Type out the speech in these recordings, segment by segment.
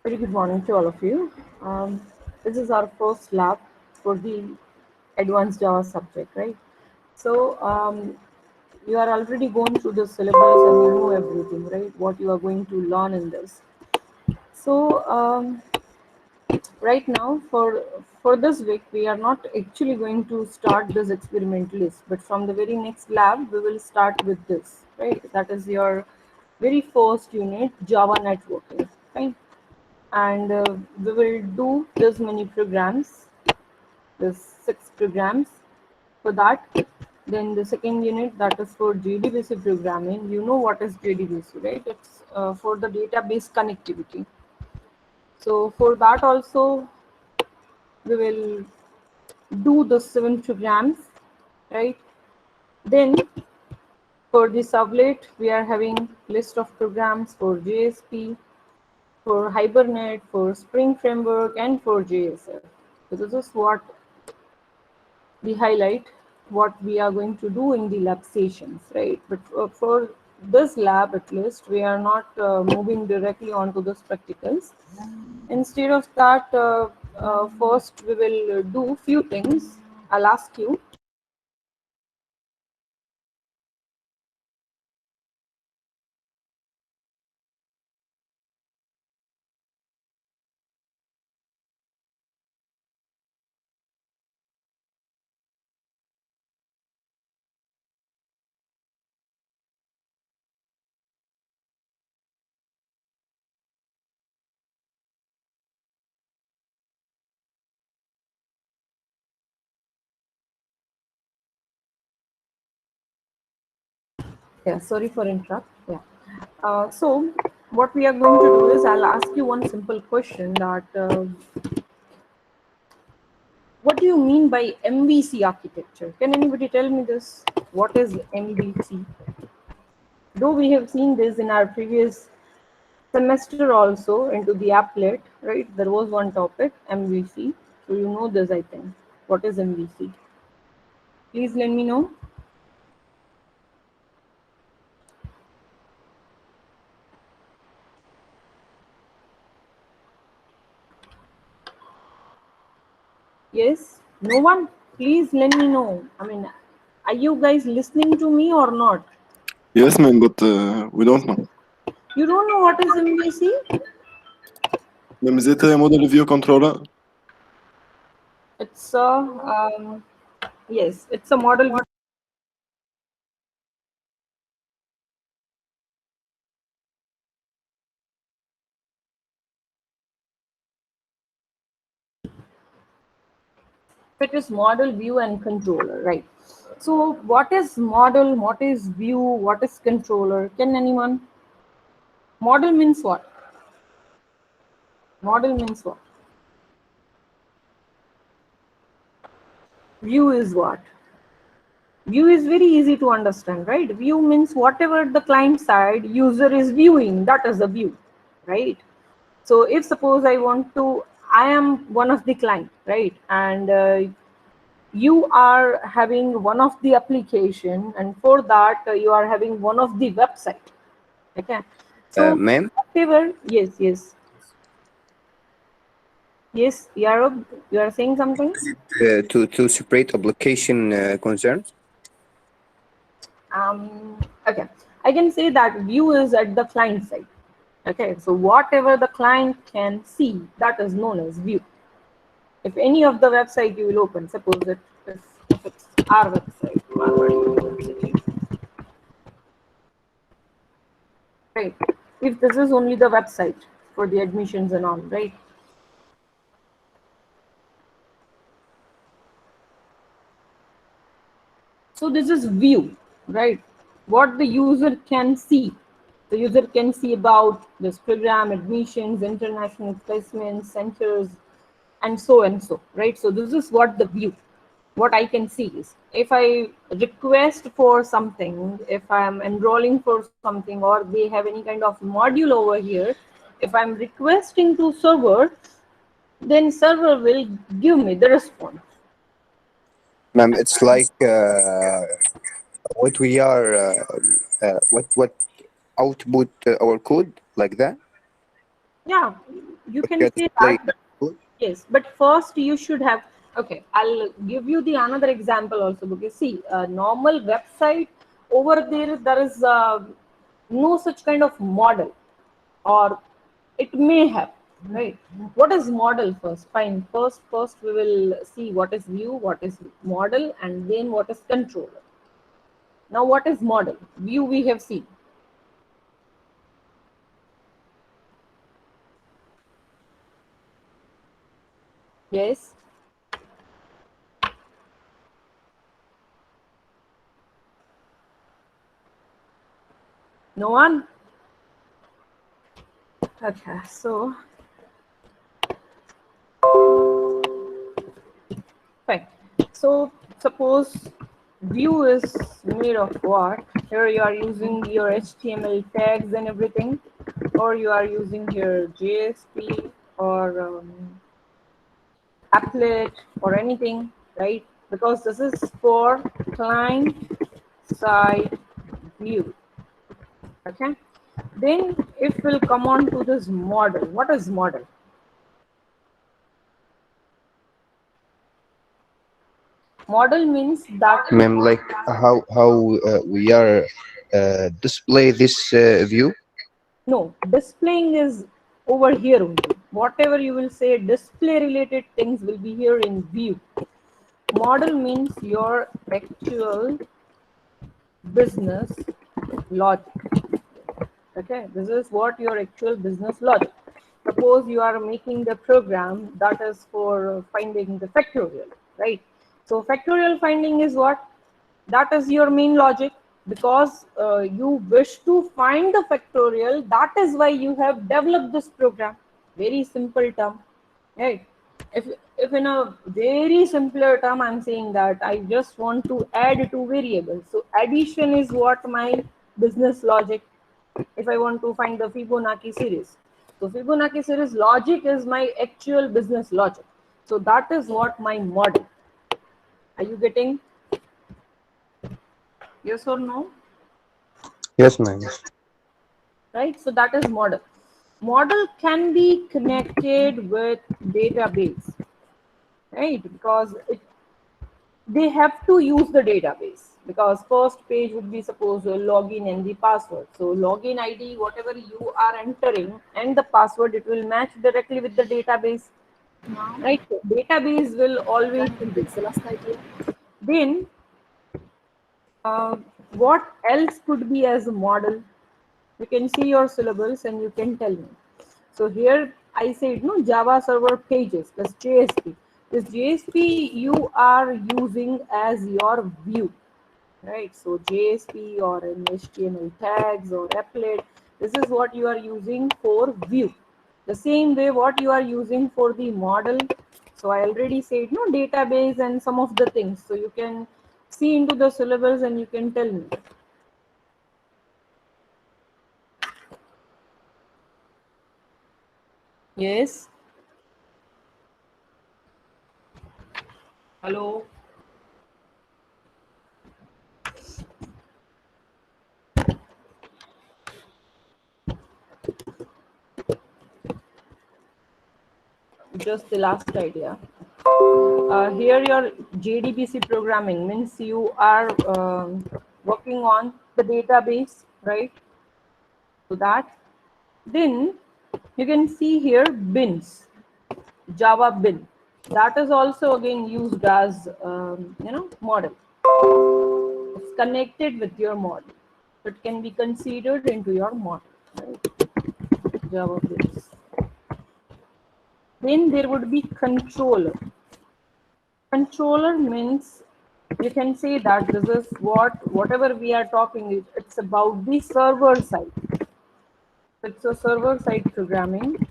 Very good morning to all of you. This is our first lab for the advanced Java subject, right? So you are already going through the syllabus and you know everything, right? What you are going to learn in this. So right now for this week we are not actually going to start this experimentalist, but from the very next lab we will start with this, right? That is your very first unit, Java networking, right? And we will do this many programs, this 6 programs for that. Then the second unit, that is for JDBC programming. You know what is JDBC, right? It's for the database connectivity. So for that also we will do the 7 programs, right? Then for the sublet we are having list of programs for JSP, for Hibernate, for Spring Framework, and for JSF. So this is what we highlight, what we are going to do in the lab sessions, right? But for this lab, at least, we are not moving directly onto the practicals. Instead of that, first we will do few things. I'll ask you. Yeah, sorry for interrupt. Yeah. So what we are going to do is I'll ask you one simple question that what do you mean by MVC architecture? Can anybody tell me this? What is MVC? Though we have seen this in our previous semester also into the applet, right? There was one topic, MVC. So you know this, I think. What is MVC? Please let me know. Yes? No one? Please let me know. I mean, are you guys listening to me or not? Yes, man, but we don't know. You don't know what is MVC? Ma'am, is it a model view controller? It's a, yes, it's a model. It is model, view, and controller, right? So what is model, what is view, what is controller? Can anyone? Model means what? Model means what? View is what? View is very easy to understand, right? View means whatever the client side user is viewing, that is the view, right? So if suppose I want to, I am one of the client, right? And you are having one of the application, and for that you are having one of the website, okay? So Ma'am, whatever, yes, yes, Yarob, you are saying something. to separate application concerns. Okay, I can say that view is at the client side, okay? So whatever the client can see, that is known as view. If any of the website you will open, suppose if it's our website, Marwari University, right? If this is only the website for the admissions and all, right? So this is view, right? What the user can see. The user can see about this program, admissions, international placements, centers, and so, right? So this is what the view, what I can see is, if I request for something, if I'm enrolling for something, or they have any kind of module over here, if I'm requesting to server, then server will give me the response. Ma'am, it's like what we are, what output our code like that. Yeah, you can Get say play. that. Yes, but first you should have. Okay, I'll give you the another example also. Because see, a normal website over there is no such kind of model, or it may have, right? What is model first? Fine. First we will see what is view, what is model, and then what is controller. Now, what is model? View we have seen. Yes. No one. Okay, so fine. So suppose view is made of what? Here you are using your HTML tags and everything, or you are using here JSP or applet or anything, right? Because this is for client side view. Okay. Then if we'll come on to this model, what is model? Model means that Ma'am, like how we are display this view. no, displaying is over here only. Whatever you will say, display related things will be here in view. Model means your actual business logic. Okay, this is what your actual business logic. Suppose you are making the program that is for finding the factorial, right? So factorial finding is what? That is your main logic, because you wish to find the factorial. That is why you have developed this program. Very simple term, right? If in a very simpler term I'm saying that I just want to add two variables, so addition is what my business logic. If I want to find the Fibonacci series, so Fibonacci series logic is my actual business logic. So that is what my model. Are you getting? Yes or no? Yes, ma'am. Right? So that is model. Model can be connected with database, right? Because they have to use the database, because first page would be suppose a login and the password. So login ID, whatever you are entering, and the password, it will match directly with the database, right? So database will always do this. Then uh, what else could be as a model? You can see your syllables and you can tell me. So here I said no, Java server pages plus JSP. This JSP you are using as your view, right? So JSP or an HTML tags or applet, this is what you are using for view. The same way what you are using for the model. So I already said no, database and some of the things. So you can see into the syllables and you can tell me. Yes. Hello. Just the last idea. Here your JDBC programming means you are working on the database, right? So that, then you can see here bins, Java bin. That is also again used as model. It's connected with your model. It can be considered into your model, right? Java bins. Then there would be controller. Controller means you can say that this is whatever we are talking, it's about the server side. It's a server side programming,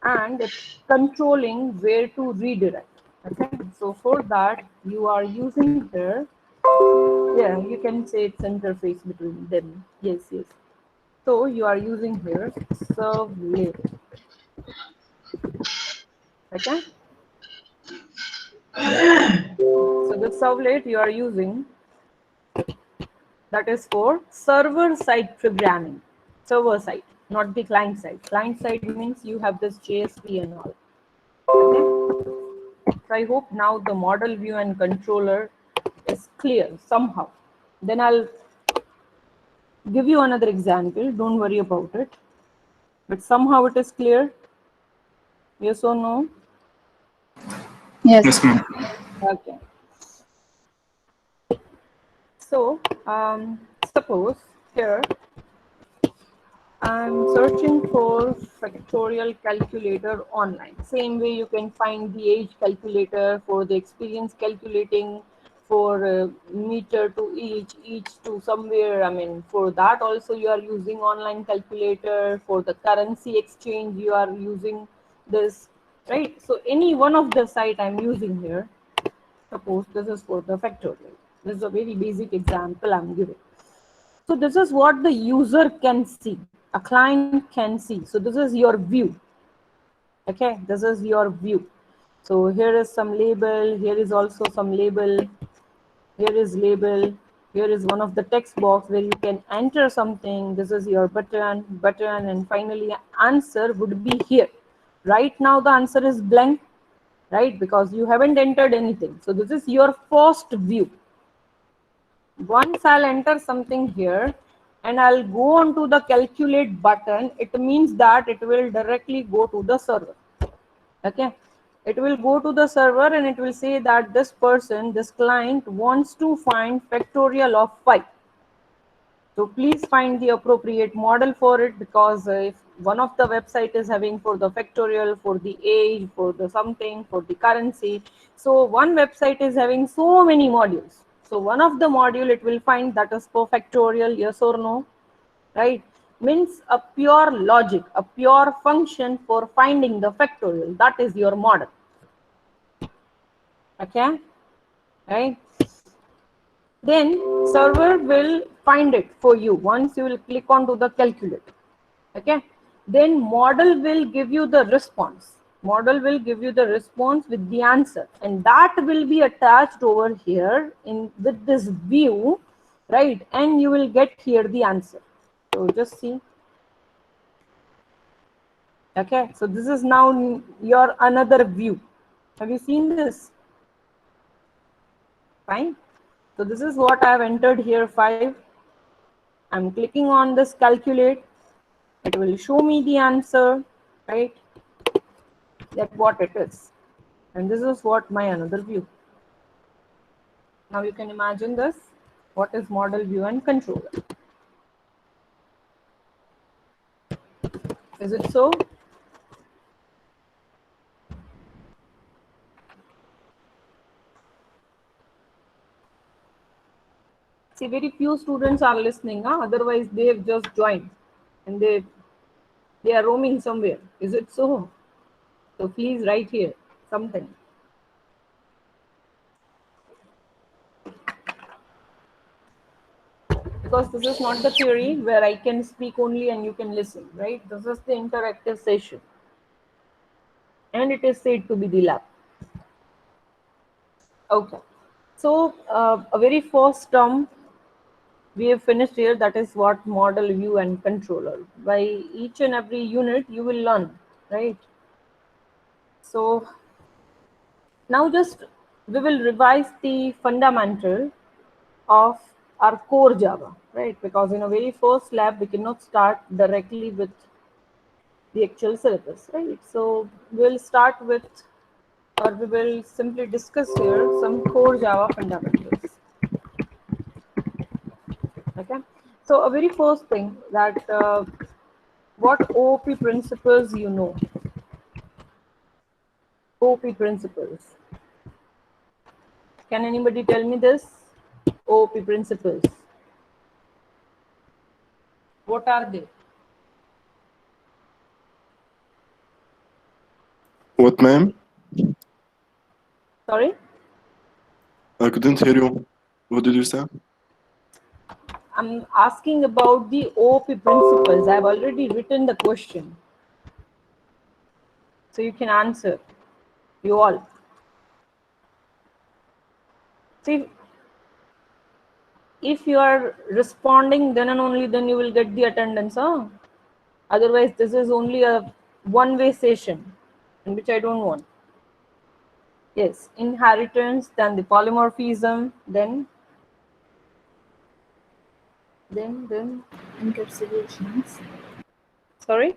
and it's controlling where to redirect. Okay, so for that you are using here, yeah, you can say it's interface between them. Yes, yes. So you are using here servlet. Okay, so the servlet you are using, that is for server side programming. Server side. not the client side. Client side means you have this JSP and all. Okay. So I hope now the model view and controller is clear somehow. Then I'll give you another example. Don't worry about it. But somehow it is clear. Yes or no? Yes, Yes, ma'am. Okay. So suppose here I'm searching for factorial calculator online. Same way you can find the age calculator for the experience calculating for meter to each to somewhere. I mean, for that also you are using online calculator. For the currency exchange you are using this, right? So any one of the site I'm using here. Suppose this is for the factorial. This is a very basic example I'm giving. So this is what the user can see, a client can see. So this is your view. Okay, this is your view. So here is some label, here is also some label, here is label, here is one of the text box where you can enter something. This is your button, and finally answer would be here. Right now the answer is blank, right? Because you haven't entered anything. So this is your first view. Once I'll enter something here and I'll go on to the calculate button, it means that it will directly go to the server. Okay, it will go to the server and it will say that this person, this client wants to find factorial of 5. So please find the appropriate model for it, because if one of the website is having for the factorial, for the age, for the something, for the currency. So one website is having so many modules. So one of the module it will find that is for factorial, yes or no, right? Means a pure logic, a pure function for finding the factorial. That is your model. Okay, right? Then server will find it for you once you will click on to the calculator. Okay, then model will give you the response. Model will give you the response with the answer, and that will be attached over here in with this view, right? And you will get here the answer. So just see. Okay, so this is now your another view. Have you seen this? Fine. So this is what I have entered here, 5. I'm clicking on this calculate. It will show me the answer, right? That what it is. And this is what my another view. Now you can imagine this. What is model view and controller? Is it so? See, very few students are listening, huh? Otherwise they have just joined and they are roaming somewhere. Is it so? So please write here something. Because this is not the theory where I can speak only and you can listen, right? This is the interactive session. And it is said to be the lab. Okay. So a very first term we have finished here, that is what model view and controller. By each and every unit you will learn, right? So now just we will revise the fundamental of our core Java, right? Because in a very first lab we cannot start directly with the actual syllabus, right? So we'll start with, or we will simply discuss here some core Java fundamentals. Okay, so a very first thing that what OOP principles you know? OOP principles. Can anybody tell me this? OOP principles. What are they? What, ma'am? Sorry? I couldn't hear you. What did you say? I'm asking about the OOP principles. I've already written the question. So you can answer. You all. See, if you are responding then and only then you will get the attendance. Huh? Otherwise, this is only a one-way session, in which I don't want. Yes, inheritance, then the polymorphism, then Encapsulations. sorry.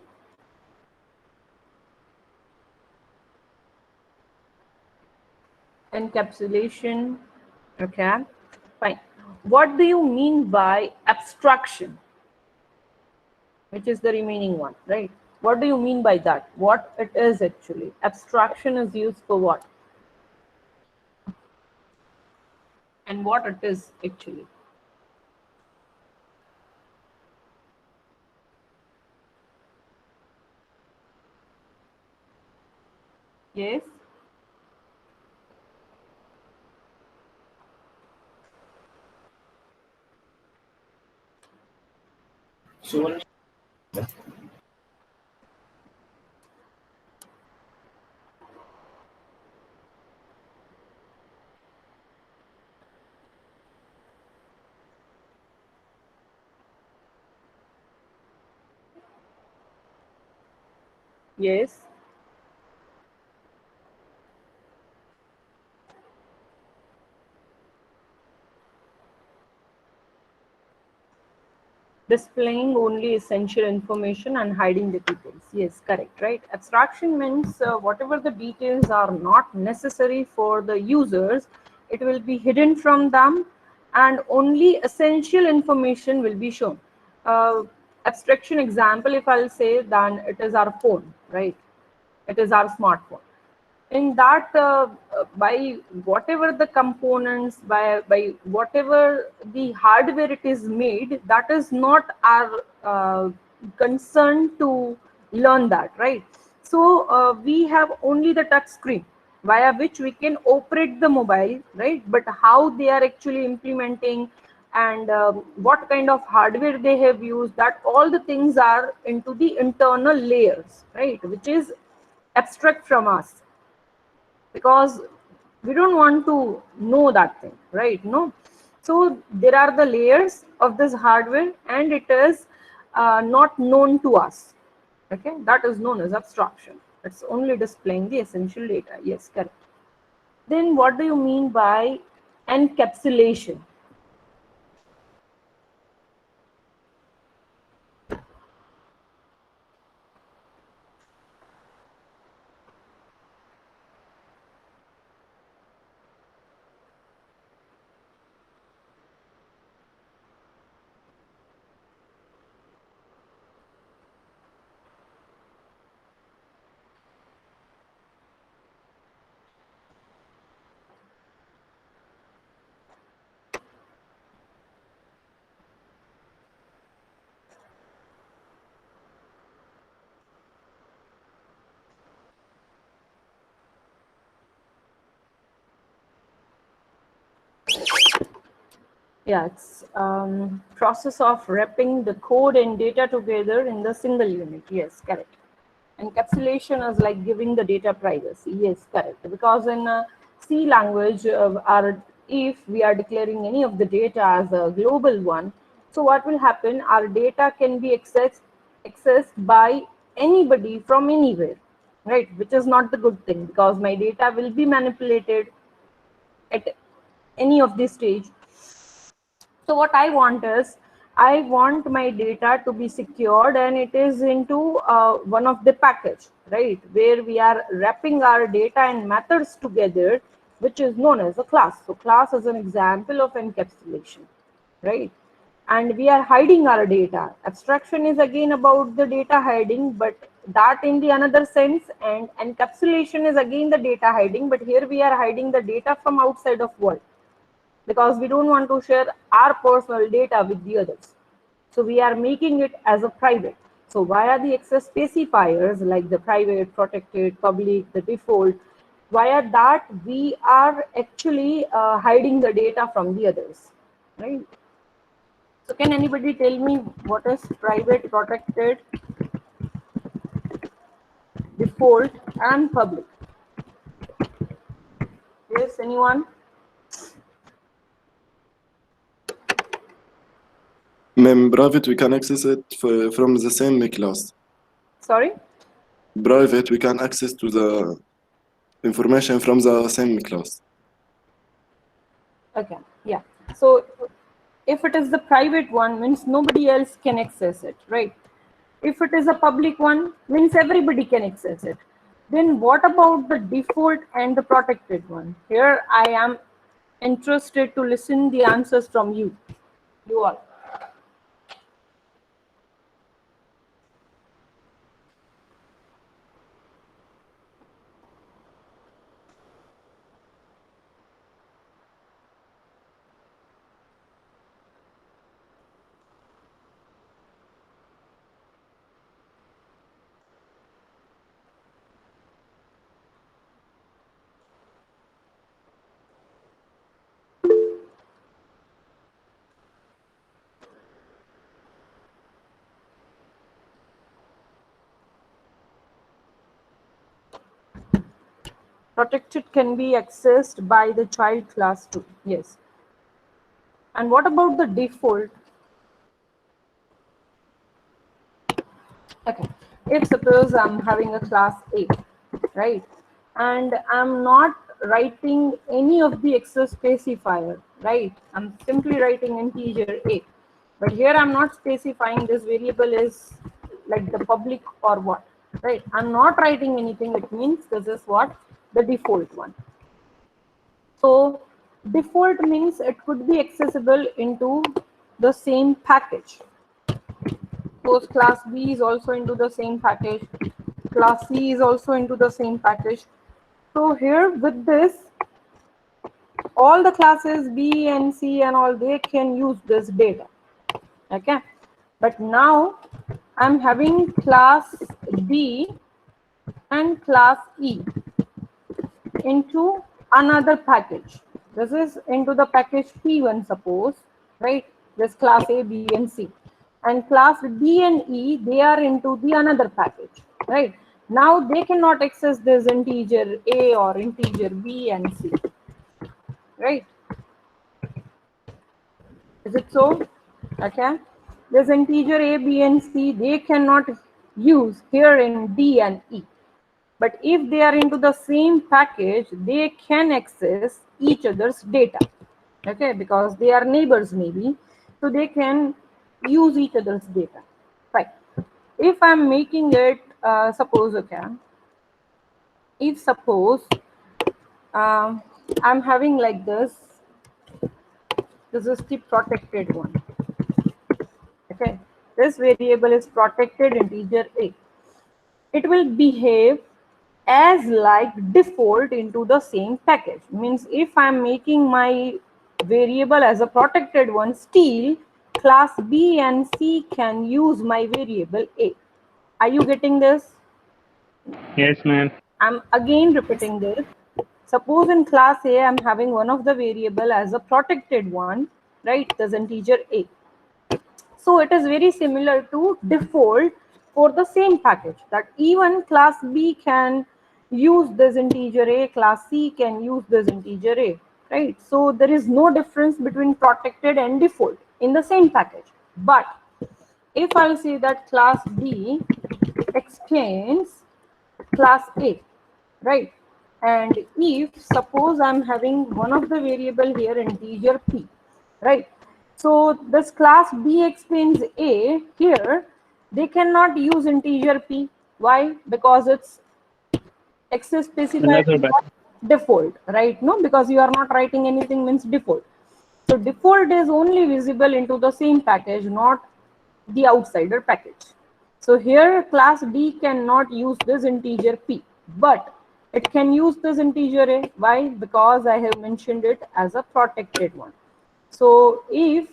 Encapsulation. Okay, fine. What do you mean by abstraction? Which is the remaining one, right? What do you mean by that? What it is actually? Abstraction is used for what? And what it is actually? Yes. Yes. Displaying only essential information and hiding the details. Yes, correct, right? Abstraction means whatever the details are not necessary for the users, it will be hidden from them and only essential information will be shown. Abstraction example, if I'll say, then it is our phone, right? It is our smartphone. In that, by whatever the components, by whatever the hardware it is made, that is not our concern to learn that, right? So we have only the touch screen via which we can operate the mobile, right? But how they are actually implementing and what kind of hardware they have used, that all the things are into the internal layers, right? Which is abstract from us, because we don't want to know that thing, right? No. So there are the layers of this hardware and it is not known to us. Okay, that is known as abstraction. It's only displaying the essential data. Yes, correct. Then what do you mean by encapsulation? Yeah, it's process of wrapping the code and data together in the single unit. Yes, correct. Encapsulation is like giving the data privacy. Yes, correct. Because in C language, if we are declaring any of the data as a global one, so what will happen? Our data can be accessed by anybody from anywhere, right? Which is not the good thing, because my data will be manipulated at any of this stage. So what I want is, I want my data to be secured and it is into one of the package, right? Where we are wrapping our data and methods together, which is known as a class. So class is an example of encapsulation, right? And we are hiding our data. Abstraction is again about the data hiding, but that in the another sense, and encapsulation is again the data hiding, but here we are hiding the data from outside of world, because we don't want to share our personal data with the others. So we are making it as a private. So via the access specifiers like the private, protected, public, the default, via that we are actually hiding the data from the others, right? So can anybody tell me what is private, protected, default, and public? Yes, anyone? Mem private, we can access it from the same class. Sorry? Private, we can access to the information from the same class. Okay, yeah. So if it is the private one, means nobody else can access it, right? If it is a public one, means everybody can access it. Then what about the default and the protected one? Here I am interested to listen the answers from you all. Protected can be accessed by the child class too. Yes. And what about the default? Okay. If suppose I'm having a class A, right? And I'm not writing any of the access specifier, right? I'm simply writing integer A. But here I'm not specifying this variable is like the public or what, right? I'm not writing anything. It means this is what the default one. So default means it could be accessible into the same package. Suppose class B is also into the same package. Class C is also into the same package. So here with this, all the classes B and C and all, they can use this data. Okay. But now I'm having class D and class E into another package. This is into the package P1, suppose, right? This class A, B, and C. And class D and E, they are into the another package, right? Now they cannot access this integer A or integer B and C, right? Is it so? Okay. This integer A, B, and C, they cannot use here in D and E. But if they are into the same package, they can access each other's data. Okay, because they are neighbors maybe. So they can use each other's data. Right. If I'm making it, suppose, okay, if suppose I'm having like this is the protected one. Okay, this variable is protected integer A. It will behave as like default into the same package. Means if I'm making my variable as a protected one, still class B and C can use my variable A. Are you getting this? Yes, ma'am. I'm again repeating this. Suppose in class A, I'm having one of the variable as a protected one, right? There's integer A. So it is very similar to default for the same package, that even class B can use this integer A, class C can use this integer A, right? So there is no difference between protected and default in the same package. But if I'll say that class B extends class A, right? And if suppose I'm having one of the variable here integer P, right? So this class B extends A here, they cannot use integer P. Why? Because it's access specifier Another is button. not default, right? No, because you are not writing anything means default. So default is only visible into the same package, not the outsider package. So here class D cannot use this integer P, but it can use this integer A. Why? Because I have mentioned it as a protected one. So if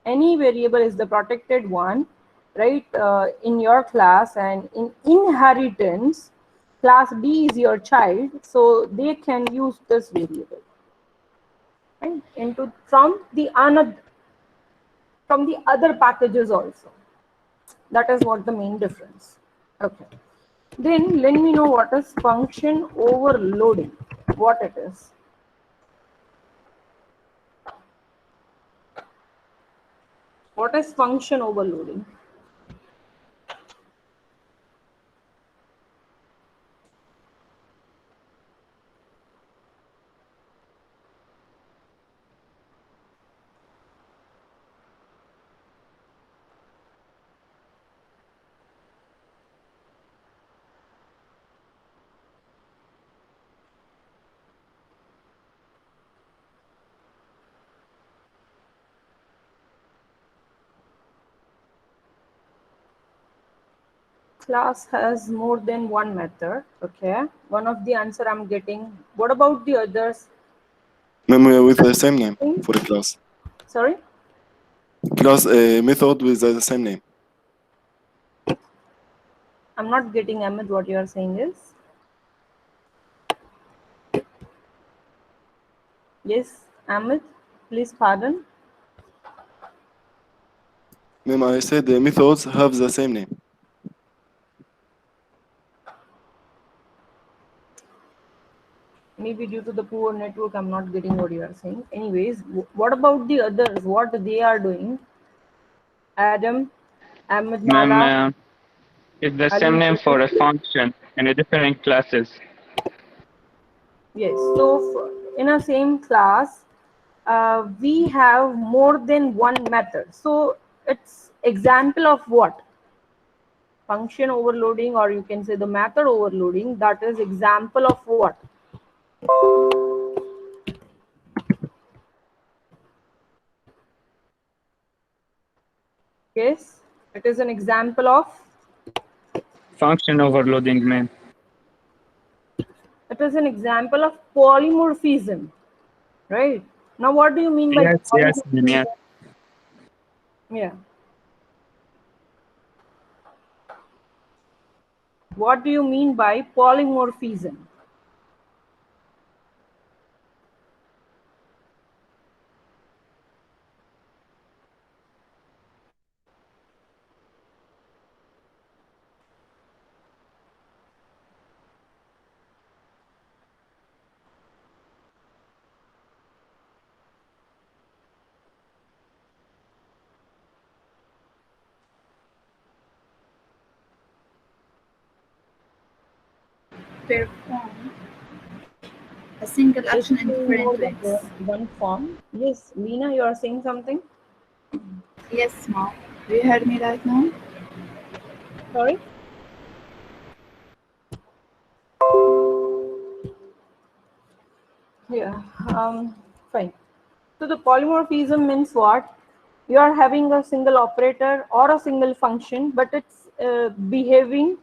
any variable is the protected one, right, in your class, and in inheritance, class D is your child, so they can use this variable, right, into from the other packages also. That is what the main difference. Okay. Then let me know what is function overloading. What it is. What is function overloading? class has more than one method. Okay, one of the answer I'm getting. What about the others? With the same name for a class. Sorry. Class method with the same name. I'm not getting, Ahmed, what you are saying is. Yes, Ahmed, please pardon. Ma'am, I said the methods have the same name. Maybe due to the poor network, I'm not getting what you are saying. Anyways, what about the others? What they are doing? Adam, Ahmed Ma'am, Mala, it's the Ali same name for a Joseph. function in a different classes. Yes, so in a same class, we have more than one method. So it's example of what? Function overloading, or you can say the method overloading. That is example of what? Yes, it is an example of, Function overloading, ma'am. it is an example of polymorphism, right? Now, what do you mean by Yes, ma'am, polymorphism? yes. Yeah. What do you mean by polymorphism? Perform a single action in More different than ways. one form. Yes, Lena, you are saying something? Yes, mom. Do you hear me right now? Sorry? Yeah, fine. So the polymorphism means what? You are having a single operator or a single function, but it's behaving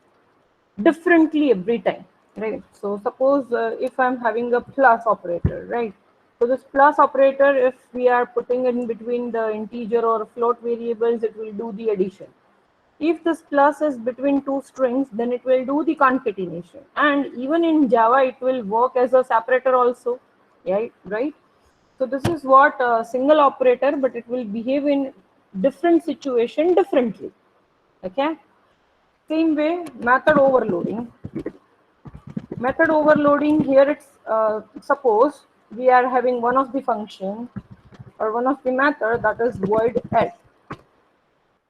differently every time, right? So suppose if I'm having a plus operator, right? So this plus operator, if we are putting in between the integer or float variables, it will do the addition. If this plus is between two strings, then it will do the concatenation. And even in Java, it will work as a separator also, right? So this is what a single operator, but it will behave in different situation differently. Okay. Same way, method overloading. Method overloading here, it's suppose we are having one of the function or one of the method, that is void add.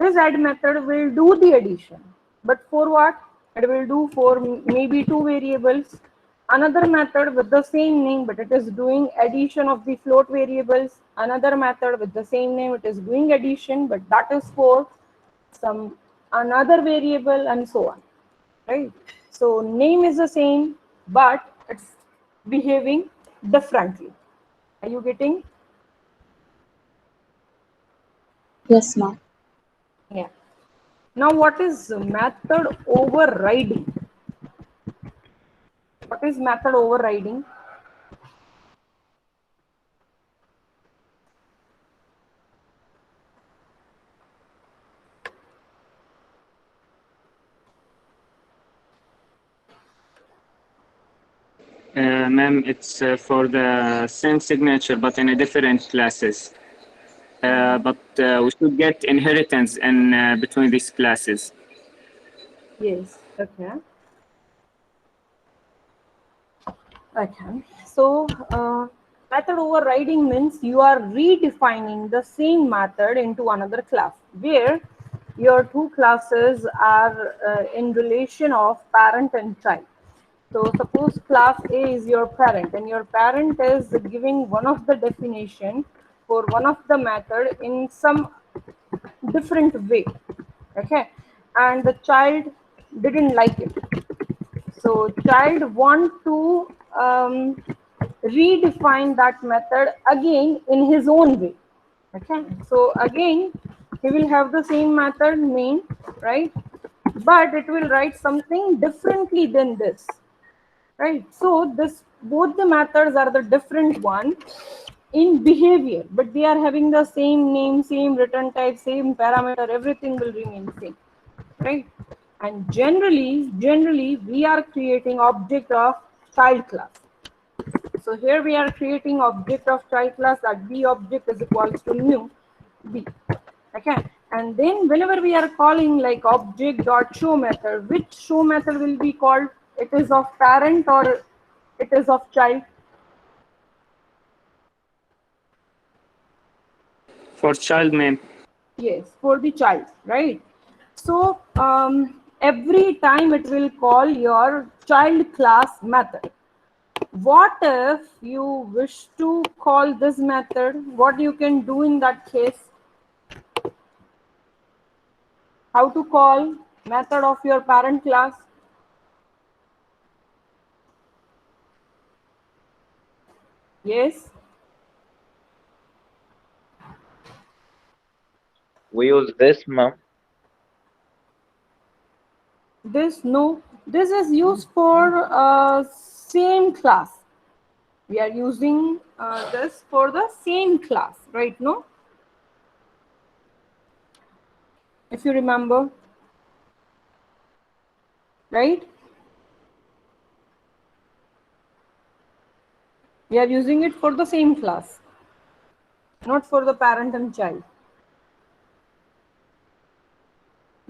This add method will do the addition, but for what? It will do for maybe two variables. Another method with the same name, but it is doing addition of the float variables. Another method with the same name, it is doing addition, but that is for some another variable, and so on, right? So name is the same, but it's behaving differently. Are you getting? Yes, mom. Yeah. Now, what is method overriding? What is method overriding? Ma'am, it's for the same signature but in a different classes. But we should get inheritance in between these classes. Yes. Okay. Okay. So, method overriding means you are redefining the same method into another class, where your two classes are in relation of parent and child. So suppose class A is your parent, and your parent is giving one of the definition for one of the method in some different way. Okay, and the child didn't like it. So child want to redefine that method again in his own way. Okay, so again he will have the same method main, right? but it will write something differently than this, right? So this, both the methods are the different one in behavior, but they are having the same name, same return type, same parameter, everything will remain same, right? And generally we are creating object of child class. So here we are creating object of child class, that b object is equals to new b. Okay, and then whenever we are calling like object dot show method, which show method will be called? It is of parent or it is of child? For child, ma'am. Yes, for the child, right? So every time it will call your child class method. What if you wish to call this method? What you can do in that case? How to call method of your parent class? Yes, We use this, ma'am. this is used for same class. We are using this for the same class, right? No, if you remember, right? We are using it for the same class, not for the parent and child.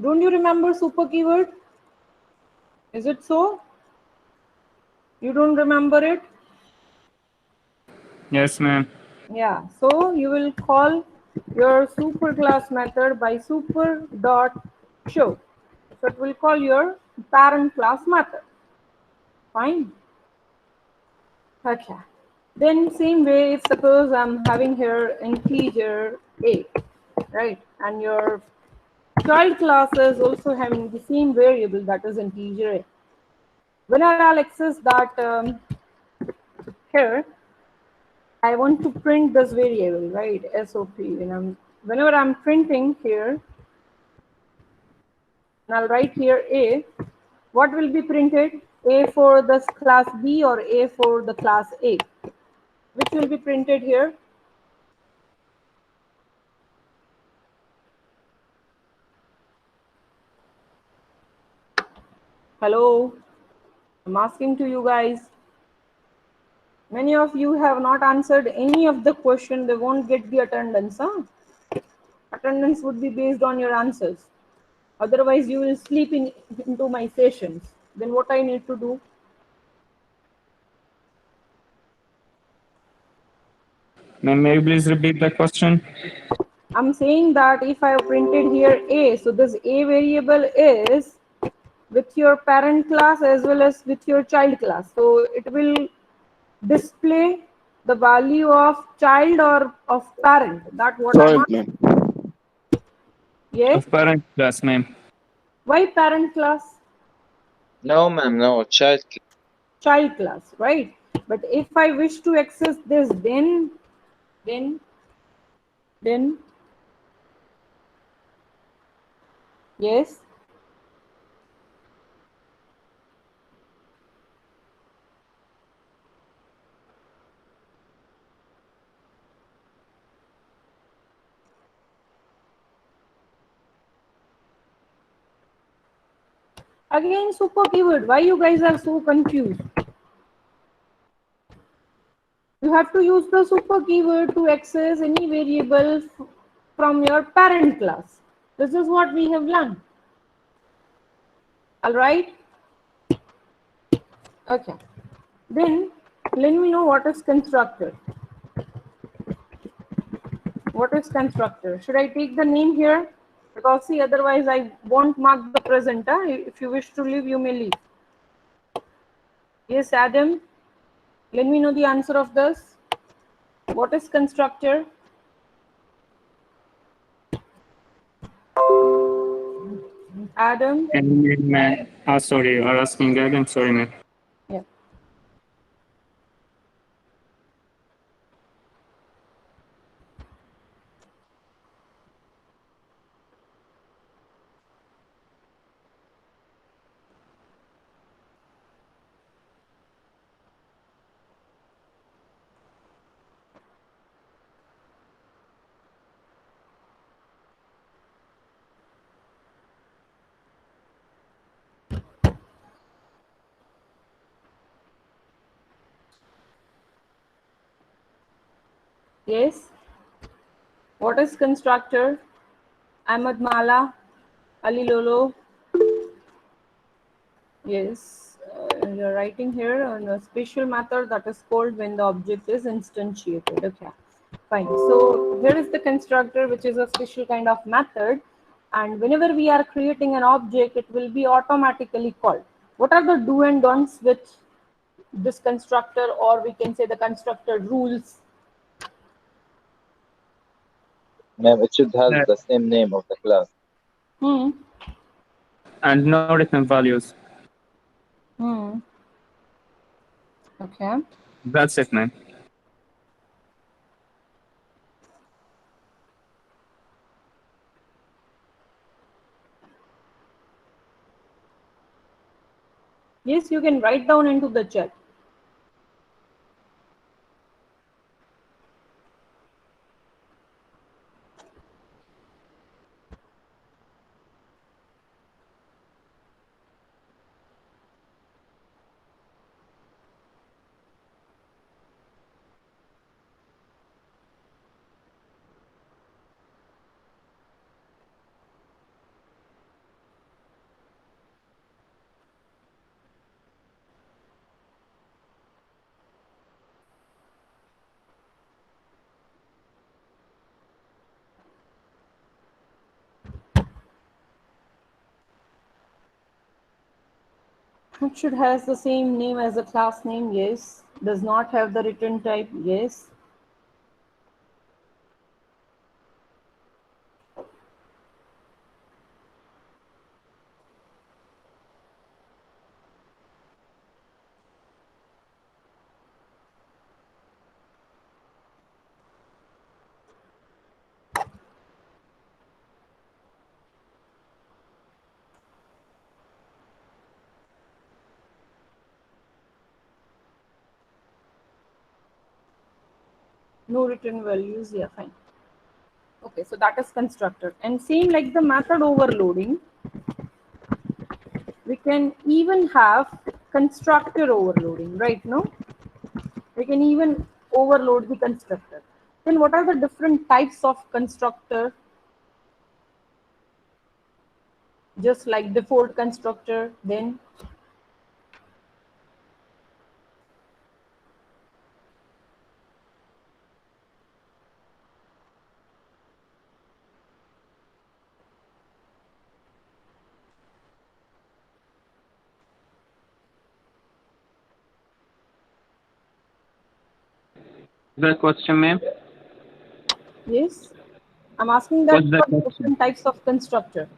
Don't you remember super keyword? Is it so? You don't remember it? Yes, ma'am. Yeah, so you will call your super class method by super dot show. So it will call your parent class method. Fine. Okay. Then same way, if suppose I'm having here integer a, right, and your child class is also having the same variable, that is integer a. Whenever I'll access that here, I want to print this variable, right? SOP. Whenever I'm printing here, and I'll write here A, what will be printed? A for the class B or A for the class A? Which will be printed here? Hello, I'm asking to you guys. Many of you have not answered any of the question. They won't get the attendance. Huh? Attendance would be based on your answers. Otherwise, you will sleep into my sessions. Then what I need to do? Ma'am, may you please repeat the question? I'm saying that if I have printed here A, so this A variable is with your parent class as well as with your child class. So it will display the value of child or of parent. That what I'm Child, asking. ma'am. Yes. Of parent class, ma'am. Why parent class? No, ma'am, no. Child class, right? But if I wish to access this, then yes. Again, super keyword. Why you guys are so confused? You have to use the super keyword to access any variable from your parent class. This is what we have learned. All right. Okay. Then let me know what is constructor. What is constructor? Should I take the name here? Because see, otherwise I won't mark the present. Huh? If you wish to leave, you may leave. Yes, Adam. Let me know the answer of this. What is constructor? Adam. And, ma'am, sorry, you are asking Adam. Sorry, ma'am. Yeah. Yes. What is constructor? Ahmad Mala, Ali Lolo. Yes, you're writing here on a special method that is called when the object is instantiated. Okay, fine. So here is the constructor, which is a special kind of method. And whenever we are creating an object, it will be automatically called. What are the do and don'ts with this constructor, or we can say the constructor rules? Ma'am, it should have Uh, the same name of the class. Hmm. and no return values. Hmm. Okay. That's it, man. Yes, you can write down into the chat. It should has the same name as the class name, yes. Does not have the return type, yes. No return values, yeah, fine. Okay, so that is constructor. And same like the method overloading, we can even have constructor overloading, right? No? We can even overload the constructor. Then what are the different types of constructor? Just like default constructor, then The question, ma'am? yes. I'm asking that What's the for question? different types of constructor.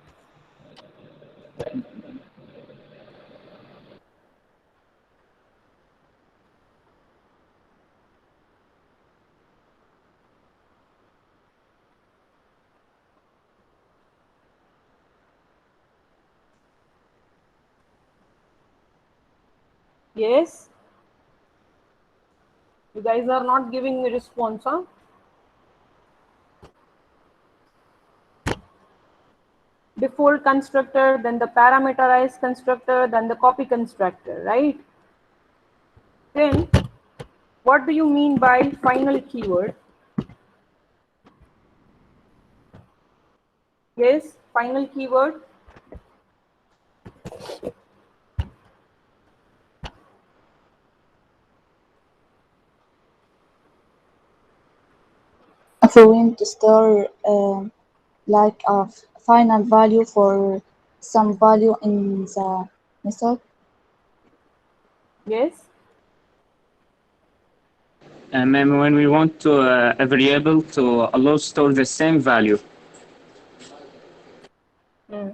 Yes. You guys are not giving me response, huh? Default constructor, then the parameterized constructor, then the copy constructor, right? Then what do you mean by final keyword? Yes, final keyword. If we want to store like a final value for some value in the method. Yes. Ma'am, when we want to a variable to allow store the same value. Hmm.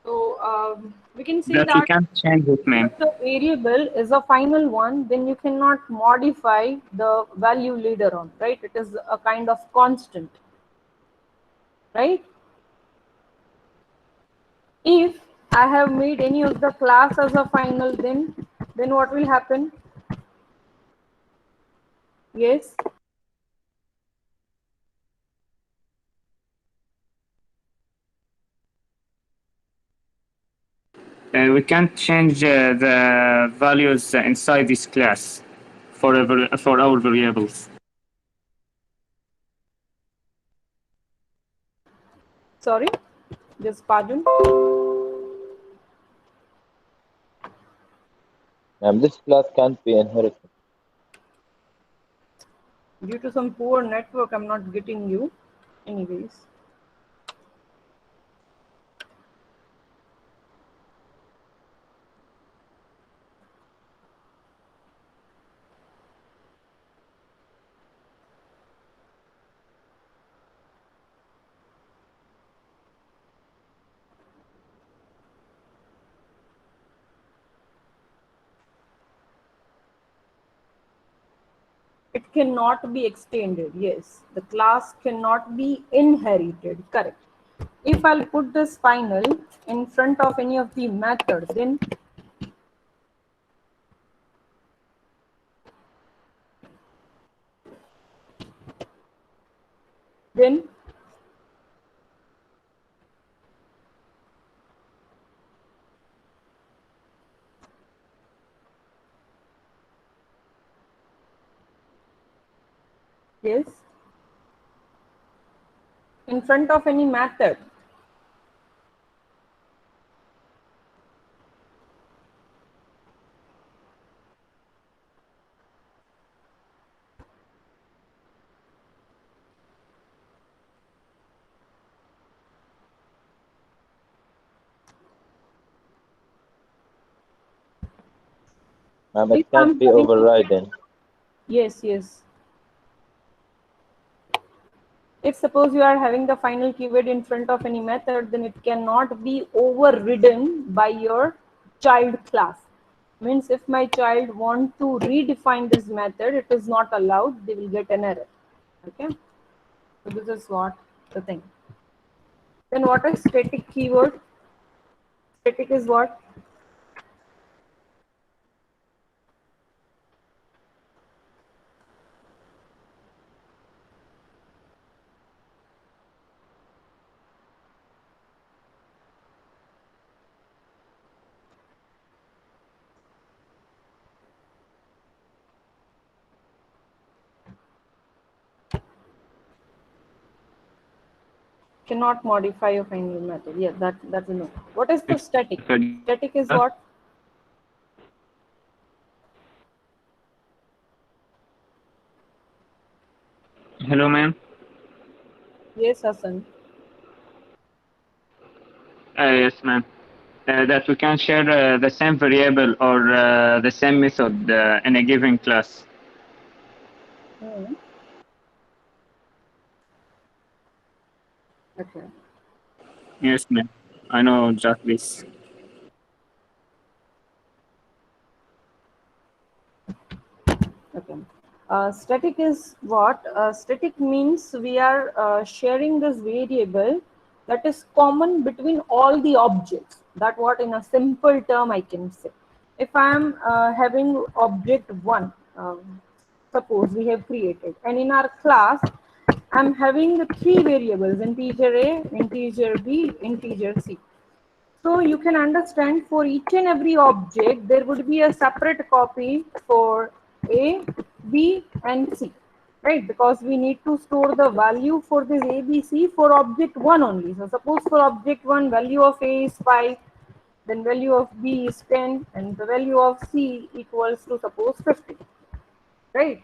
So we can say That we that can't change it, ma'am. if the variable is a final one, then you cannot modify the value later on, right? It is a kind of constant, right? If I have made any of the class as a final, then what will happen? Yes. We can't change the values inside this class for our variables. Sorry, just pardon. This class can't be inherited. Due to some poor network, I'm not getting you. Anyways. It cannot be extended. Yes, the class cannot be inherited. Correct. If I'll put this final in front of any of the methods, then yes, in front of any method. It If can't I'm be having, overridden. yes, yes. If suppose you are having the final keyword in front of any method, then it cannot be overridden by your child class. Means if my child want to redefine this method, it is not allowed. They will get an error. Okay. So this is what the thing. Then what is static keyword? Static is what? Cannot modify a final method. Yeah, that's a no. What is the static? Static is what? Hello, ma'am. Yes, Hassan. Yes, ma'am. That we can share the same variable or the same method in a given class. Hmm. Okay. Yes, ma'am. I know just this. Okay. Static is what? Static means we are sharing this variable that is common between all the objects. That what in a simple term I can say. If I am having object 1, suppose we have created, and in our class I'm having 3 variables, integer A, integer B, integer C. So you can understand for each and every object, there would be a separate copy for A, B, and C, right? Because we need to store the value for this A, B, C for object 1 only. So suppose for object 1, value of A is 5, then value of B is 10, and the value of C equals to suppose 50, right?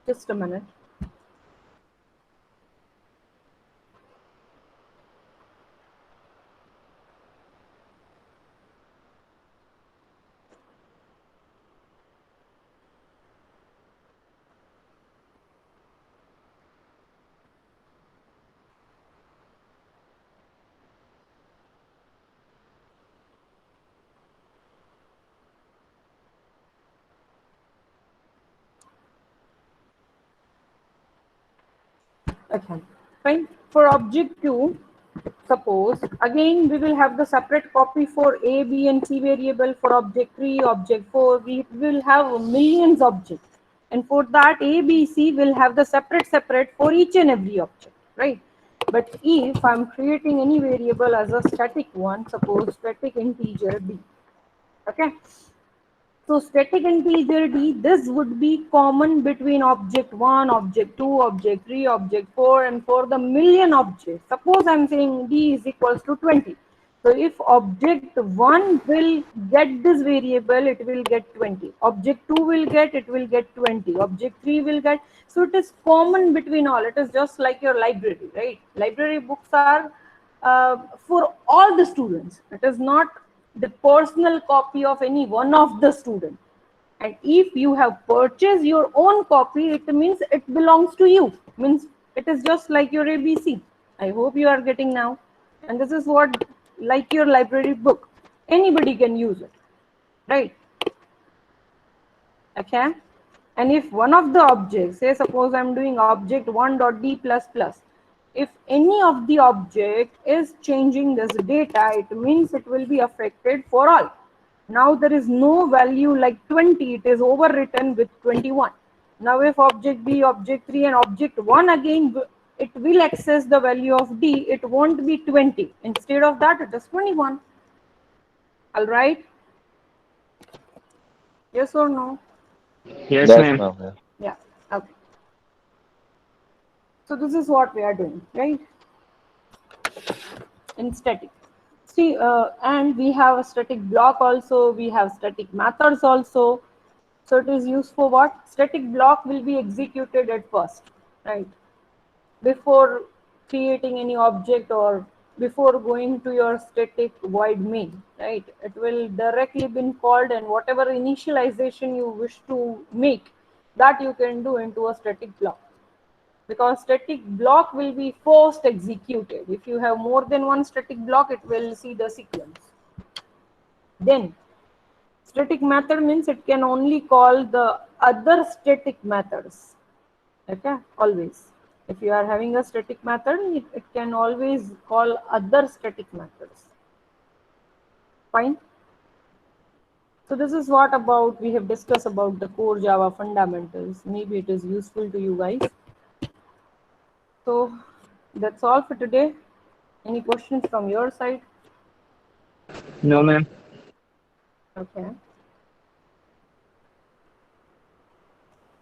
Just a minute. Okay, fine. For object 2, suppose again we will have the separate copy for A, B, and C variable. For object 3, object 4, we will have millions objects, and for that A, B, C will have the separate for each and every object, right? But if I'm creating any variable as a static one, suppose static integer d, okay? So static integer d, this would be common between object 1, object 2, object 3, object 4, and for the million objects. Suppose I'm saying d is equals to 20. So if object 1 will get this variable, it will get 20. Object 2 will get, it will get 20. Object 3 will get. So it is common between all. It is just like your library, right? Library books are for all the students. It is not the personal copy of any one of the student. And if you have purchased your own copy, it means it belongs to you. Means it is just like your ABC. I hope you are getting now. And this is what, like your library book, anybody can use it, right? Okay. And if one of the objects, say suppose I'm doing object 1.d plus plus, if any of the object is changing this data, it means it will be affected for all. Now there is no value like 20, it is overwritten with 21. Now if object b, object 3 and object 1 again, it will access the value of d, it won't be 20. Instead of that, it is 21. All right? Yes or no? Yes, Yes, ma'am. ma'am. Yeah. Yeah. Okay. So this is what we are doing, right? In static. See, and we have a static block also, we have static methods also. So it is used for what? Static block will be executed at first, right? Before creating any object or before going to your static void main, right? It will directly been called, and whatever initialization you wish to make, that you can do into a static block. Because static block will be first executed. If you have more than one static block, it will see the sequence. Then static method means it can only call the other static methods. Okay, always. If you are having a static method, it can always call other static methods. Fine. So this is what about we have discussed about the core Java fundamentals. Maybe it is useful to you guys. So that's all for today. Any questions from your side? No, ma'am. Okay.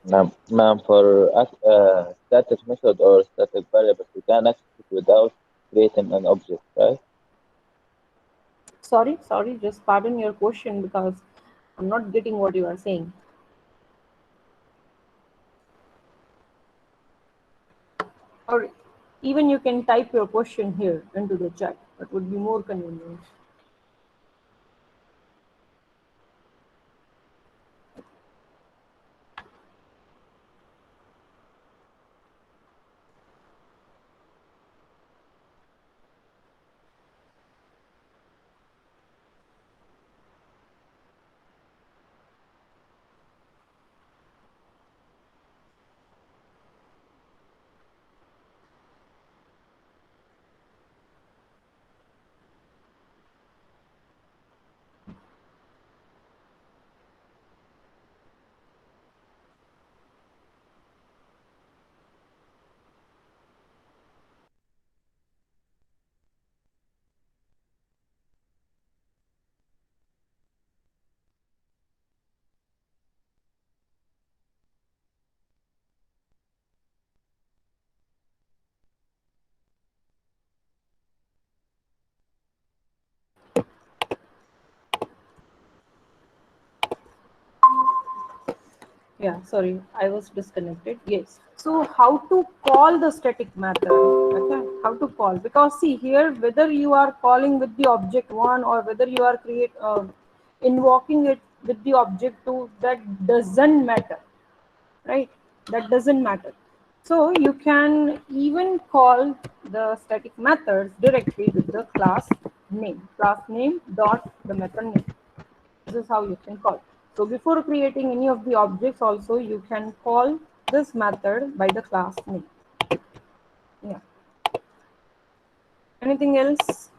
Ma'am, for static method or static variable, we can access it without creating an object, right? Sorry, just pardon your question because I'm not getting what you are saying. Or even you can type your question here into the chat. That would be more convenient. Yeah, sorry, I was disconnected. Yes. So how to call the static method? Okay, how to call? Because see here, whether you are calling with the object one or whether you are invoking it with the object two, that doesn't matter, right? That doesn't matter. So you can even call the static methods directly with the class name dot the method name. This is how you can call. So before creating any of the objects also, you can call this method by the class name. Yeah. Anything else?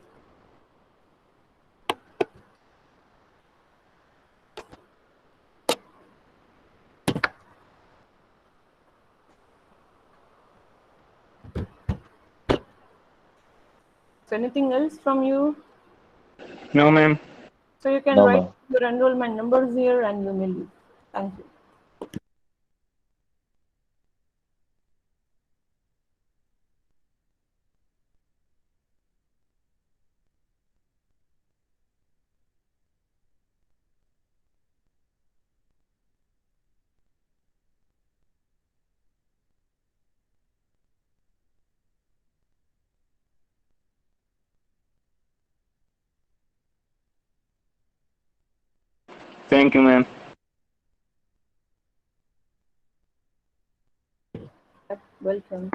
So anything else from you? No, ma'am. So you can No, write ma'am. your enrollment numbers here and you may leave. Thank you. Thank you, ma'am. Welcome.